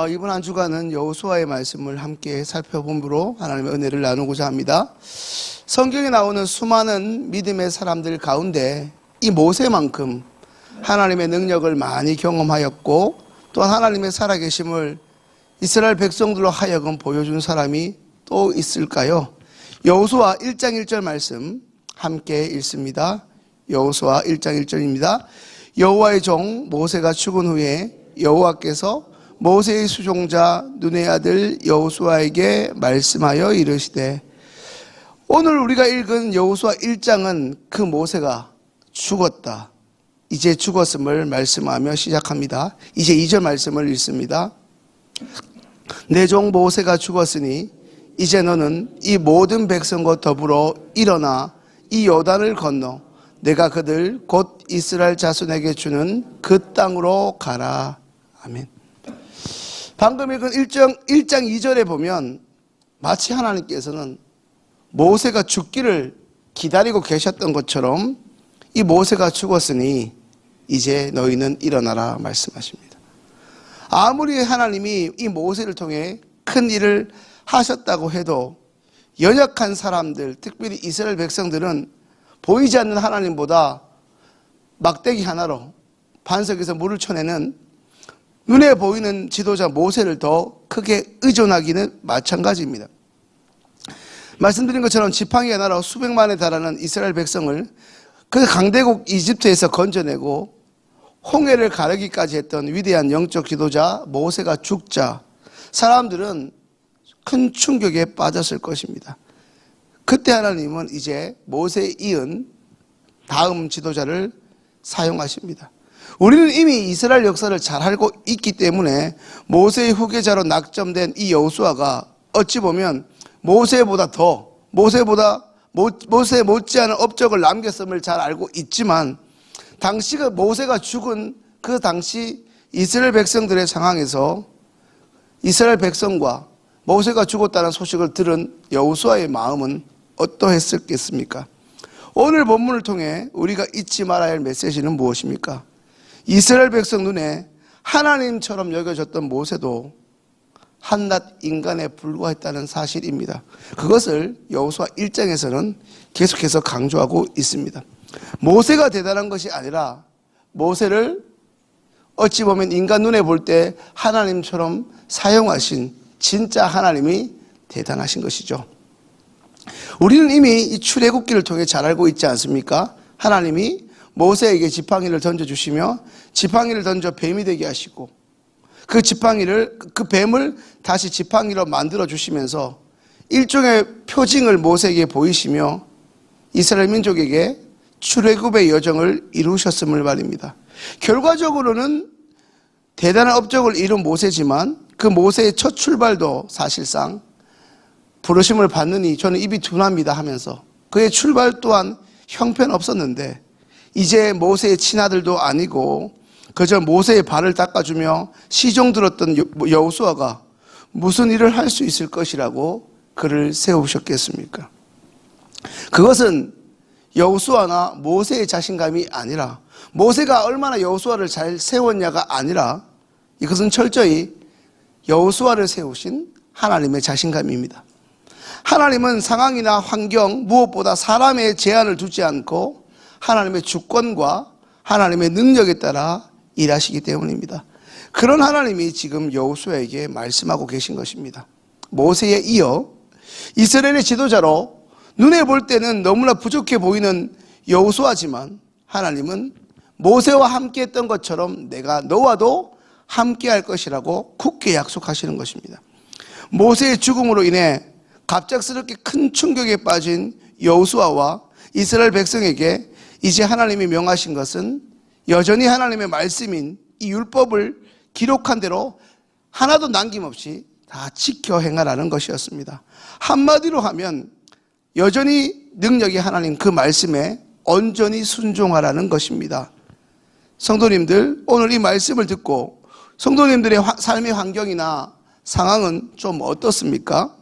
이번 한 주간은 여호수아의 말씀을 함께 살펴봄으로 하나님의 은혜를 나누고자 합니다. 성경에 나오는 수많은 믿음의 사람들 가운데 이 모세만큼 하나님의 능력을 많이 경험하였고 또한 하나님의 살아계심을 이스라엘 백성들로 하여금 보여준 사람이 또 있을까요? 여호수아 1장 1절 말씀 함께 읽습니다. 여호수아 1장 1절입니다. 여호와의 종 모세가 죽은 후에 여호와께서 모세의 수종자 눈의 아들 여호수아에게 말씀하여 이르시되, 오늘 우리가 읽은 여호수아 1장은 그 모세가 죽었다, 이제 죽었음을 말씀하며 시작합니다. 이제 2절 말씀을 읽습니다. 내 종 모세가 죽었으니 이제 너는 이 모든 백성과 더불어 일어나 이 요단을 건너 내가 그들 곧 이스라엘 자손에게 주는 그 땅으로 가라. 아멘. 방금 읽은 1장 2절에 보면 마치 하나님께서는 모세가 죽기를 기다리고 계셨던 것처럼 이 모세가 죽었으니 이제 너희는 일어나라 말씀하십니다. 아무리 하나님이 이 모세를 통해 큰 일을 하셨다고 해도 연약한 사람들, 특별히 이스라엘 백성들은 보이지 않는 하나님보다 막대기 하나로 반석에서 물을 쳐내는 눈에 보이는 지도자 모세를 더 크게 의존하기는 마찬가지입니다. 말씀드린 것처럼 지팡이가 날아 수백만에 달하는 이스라엘 백성을 그 강대국 이집트에서 건져내고 홍해를 가르기까지 했던 위대한 영적 지도자 모세가 죽자 사람들은 큰 충격에 빠졌을 것입니다. 그때 하나님은 이제 모세에 이은 다음 지도자를 사용하십니다. 우리는 이미 이스라엘 역사를 잘 알고 있기 때문에 모세의 후계자로 낙점된 이 여호수아가 어찌 보면 모세 못지않은 업적을 남겼음을 잘 알고 있지만, 당시가 모세가 죽은 그 당시 이스라엘 백성들의 상황에서 이스라엘 백성과 모세가 죽었다는 소식을 들은 여호수아의 마음은 어떠했었겠습니까? 오늘 본문을 통해 우리가 잊지 말아야 할 메시지는 무엇입니까? 이스라엘 백성 눈에 하나님처럼 여겨졌던 모세도 한낱 인간에 불과했다는 사실입니다. 그것을 여호수아 1장에서는 계속해서 강조하고 있습니다. 모세가 대단한 것이 아니라 모세를 어찌 보면 인간 눈에 볼 때 하나님처럼 사용하신 진짜 하나님이 대단하신 것이죠. 우리는 이미 이 출애굽기를 통해 잘 알고 있지 않습니까? 하나님이 모세에게 지팡이를 던져주시며 지팡이를 던져 뱀이 되게 하시고 그 뱀을 다시 지팡이로 만들어 주시면서 일종의 표징을 모세에게 보이시며 이스라엘 민족에게 출애굽의 여정을 이루셨음을 말입니다. 결과적으로는 대단한 업적을 이룬 모세지만 그 모세의 첫 출발도 사실상 부르심을 받느니 저는 입이 둔합니다 하면서 그의 출발 또한 형편없었는데, 이제 모세의 친아들도 아니고 그저 모세의 발을 닦아주며 시종 들었던 여호수아가 무슨 일을 할 수 있을 것이라고 그를 세우셨겠습니까? 그것은 여호수아나 모세의 자신감이 아니라, 모세가 얼마나 여호수아를 잘 세웠냐가 아니라, 이것은 철저히 여호수아를 세우신 하나님의 자신감입니다. 하나님은 상황이나 환경, 무엇보다 사람의 제한을 두지 않고 하나님의 주권과 하나님의 능력에 따라 일하시기 때문입니다. 그런 하나님이 지금 여호수아에게 말씀하고 계신 것입니다. 모세에 이어 이스라엘의 지도자로 눈에 볼 때는 너무나 부족해 보이는 여호수아지만 하나님은 모세와 함께 했던 것처럼 내가 너와도 함께 할 것이라고 굳게 약속하시는 것입니다. 모세의 죽음으로 인해 갑작스럽게 큰 충격에 빠진 여호수아와 이스라엘 백성에게 이제 하나님이 명하신 것은 여전히 하나님의 말씀인 이 율법을 기록한 대로 하나도 남김없이 다 지켜 행하라는 것이었습니다. 한마디로 하면 여전히 능력이 하나님 그 말씀에 온전히 순종하라는 것입니다. 성도님들, 오늘 이 말씀을 듣고 성도님들의 삶의 환경이나 상황은 좀 어떻습니까?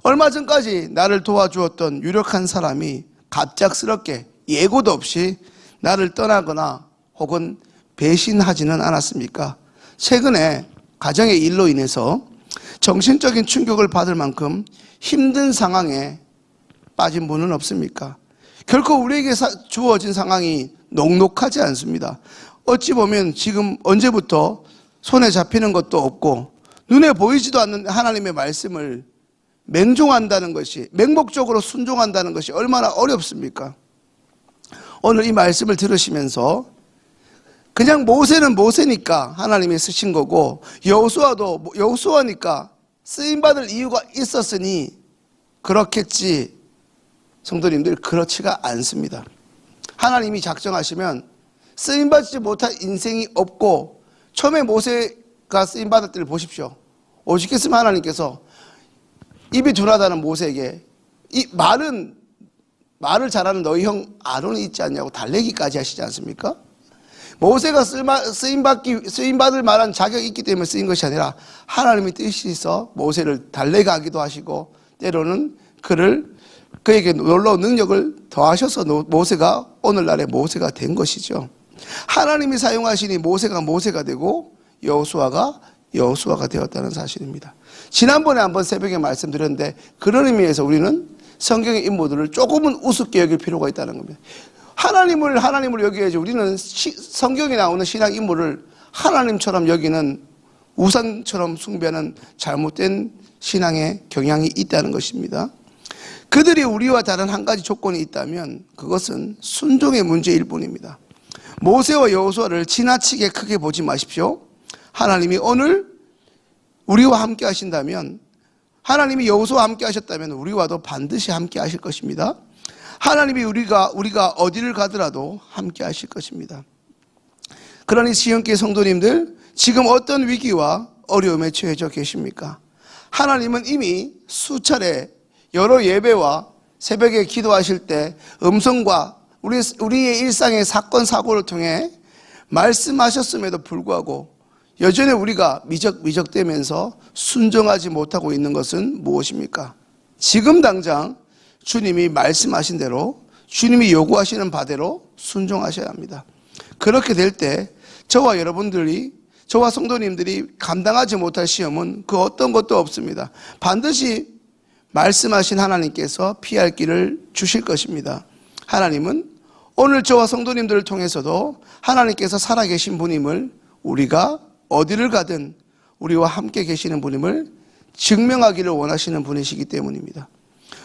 얼마 전까지 나를 도와주었던 유력한 사람이 갑작스럽게 예고도 없이 나를 떠나거나 혹은 배신하지는 않았습니까? 최근에 가정의 일로 인해서 정신적인 충격을 받을 만큼 힘든 상황에 빠진 분은 없습니까? 결코 우리에게 주어진 상황이 녹록하지 않습니다. 어찌 보면 지금 언제부터 손에 잡히는 것도 없고 눈에 보이지도 않는 하나님의 말씀을 맹종한다는 것이, 맹목적으로 순종한다는 것이 얼마나 어렵습니까? 오늘 이 말씀을 들으시면서 그냥 모세는 모세니까 하나님이 쓰신 거고 여호수아도 여호수아니까 쓰임받을 이유가 있었으니 그렇겠지. 성도님들, 그렇지가 않습니다. 하나님이 작정하시면 쓰임받지 못할 인생이 없고, 처음에 모세가 쓰임받을 때를 보십시오. 오죽했으면 하나님께서 입이 둔하다는 모세에게 이 말을 잘하는 너희 형 아론이 있지 않냐고 달래기까지 하시지 않습니까? 모세가 쓰임받을 만한 자격이 있기 때문에 쓰인 것이 아니라 하나님의 뜻이 있어 모세를 달래게 하기도 하시고, 때로는 그에게 놀라운 능력을 더하셔서 모세가 오늘날의 모세가 된 것이죠. 하나님이 사용하시니 모세가 되고 여호수아가 되었다는 사실입니다. 지난번에 한번 새벽에 말씀드렸는데, 그런 의미에서 우리는 성경의 인물들을 조금은 우습게 여길 필요가 있다는 겁니다. 하나님을 여겨야지. 우리는 성경에 나오는 신앙 인물을 하나님처럼 여기는, 우상처럼 숭배하는 잘못된 신앙의 경향이 있다는 것입니다. 그들이 우리와 다른 한 가지 조건이 있다면 그것은 순종의 문제일 뿐입니다. 모세와 여호수아를 지나치게 크게 보지 마십시오. 하나님이 오늘 우리와 함께 하신다면, 하나님이 여호수아와 함께 하셨다면 우리와도 반드시 함께 하실 것입니다. 하나님이 우리가 어디를 가더라도 함께 하실 것입니다. 그러니 시온교회 성도님들, 지금 어떤 위기와 어려움에 처해져 계십니까? 하나님은 이미 수차례 여러 예배와 새벽에 기도하실 때 음성과 우리의 일상의 사건 사고를 통해 말씀하셨음에도 불구하고 여전히 우리가 미적미적대면서 순종하지 못하고 있는 것은 무엇입니까? 지금 당장 주님이 말씀하신 대로, 주님이 요구하시는 바대로 순종하셔야 합니다. 그렇게 될 때 저와 성도님들이 감당하지 못할 시험은 그 어떤 것도 없습니다. 반드시 말씀하신 하나님께서 피할 길을 주실 것입니다. 하나님은 오늘 저와 성도님들을 통해서도 하나님께서 살아계신 분임을, 우리가 어디를 가든 우리와 함께 계시는 분임을 증명하기를 원하시는 분이시기 때문입니다.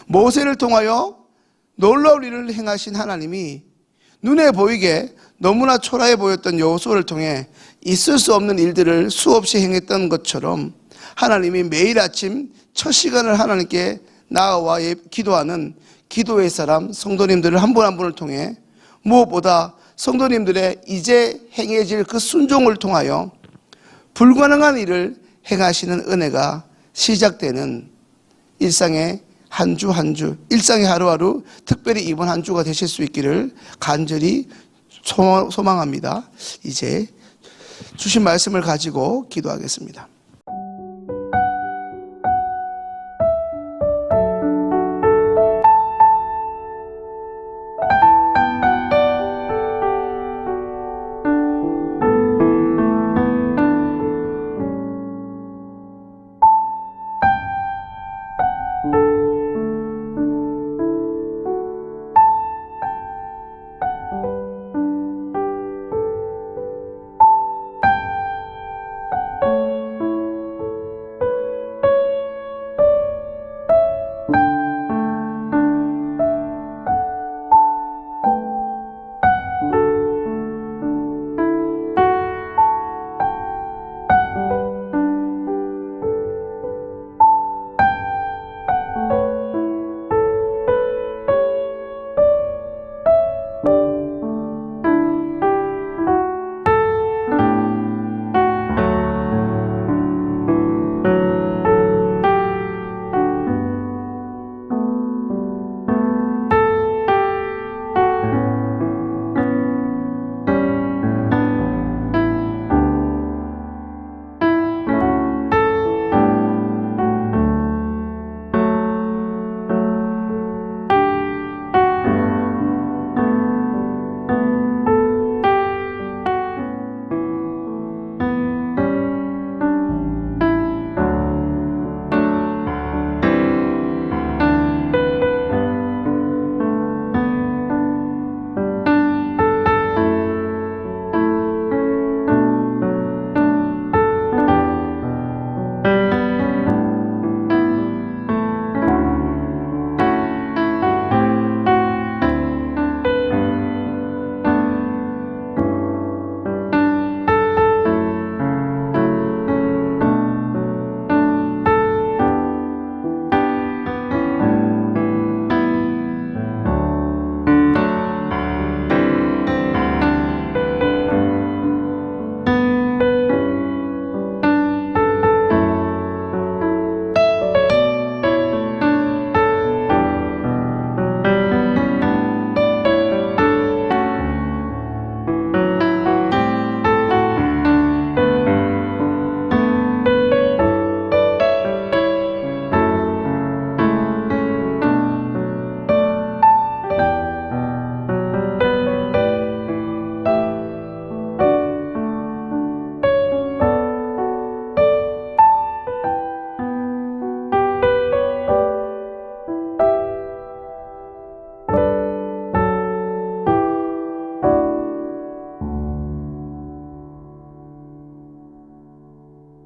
모세를 통하여 놀라운 일을 행하신 하나님이 눈에 보이게 너무나 초라해 보였던 여호수아를 통해 있을 수 없는 일들을 수없이 행했던 것처럼, 하나님이 매일 아침 첫 시간을 하나님께 나아와 기도하는 기도의 사람 성도님들을 한 분 한 분을 통해, 무엇보다 성도님들의 이제 행해질 그 순종을 통하여 불가능한 일을 행하시는 은혜가 시작되는 일상의 한 주 한 주, 일상의 하루하루, 특별히 이번 한 주가 되실 수 있기를 간절히 소망합니다. 이제 주신 말씀을 가지고 기도하겠습니다.